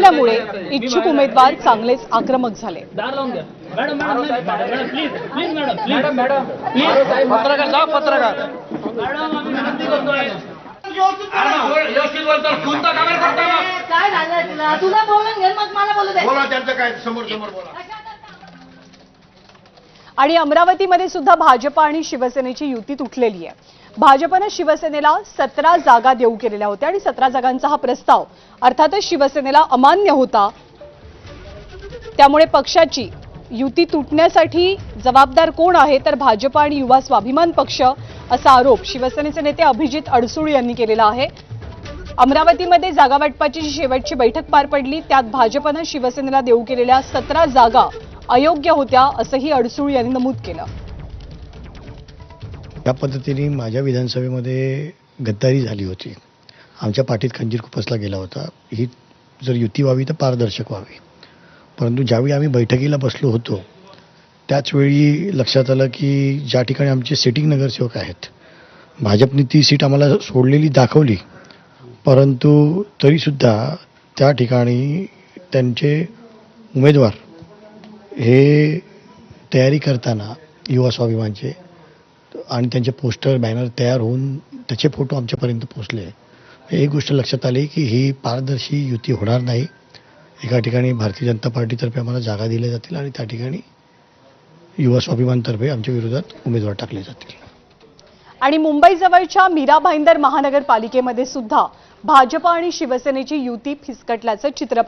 फिसकटल्यामुळे इच्छुक उमेदवार चांगलेच आक्रमक झाले. आणि अमरावतीमध्ये सुद्धा भाजप आणि शिवसेनेची युती तुटलेली आहे. भाजपने शिवसेनेला 17 जागा देऊ केलेल्या होत्या आणि 17 जागांचा हा प्रस्ताव अर्थातच शिवसेनेला अमान्य होता. त्यामुळे पक्षाची युती तुटण्यासाठी जबाबदार कोण आहे तर भाजप आणि युवा स्वाभिमान पक्ष असा आरोप शिवसेनेचे नेते अभिजित अडसूळ यांनी केलेला आहे. अमरावतीमध्ये जागा वाटपाची शेवटची बैठक पार पडली. त्यात भाजपने शिवसेनेला देऊ केलेल्या 17 जागा अयोग्य होत्या असंही अडसूळ यांनी नमूद केलं. या पद्धतीने माझ्या विधानसभेमध्ये गद्दारी झाली होती. आमच्या पाठीत खंजीर खुपसला गेला होता. ही जर युती व्हावी तर पारदर्शक व्हावी. परंतु ज्यावेळी आम्ही बैठकीला बसलो होतो त्याचवेळी लक्षात आलं की ज्या ठिकाणी आमचे सिटिंग नगरसेवक आहेत भाजपने ती सीट आम्हाला सोडलेली दाखवली, परंतु तरीसुद्धा त्या ठिकाणी त्यांचे उमेदवार हे तयारी करताना युवा स्वाभिमानचे आणि त्यांचे पोस्टर बॅनर तयार होऊन त्याचे फोटो आमच्यापर्यंत पोहोचले. एक गोष्ट लक्षात आली की ही पारदर्शी युती होणार नाही. एका ठिकाणी भारतीय जनता पार्टीतर्फे आम्हाला जागा दिल्या जातील आणि त्या ठिकाणी युवा स्वाभिमानतर्फे आमच्या विरोधात उमेदवार टाकले जातील. आणि मुंबईजवळच्या मीरा भाईंदर महानगरपालिकेमध्ये सुद्धा भाजप आणि शिवसेनेची युती फिसकटल्याचं चित्र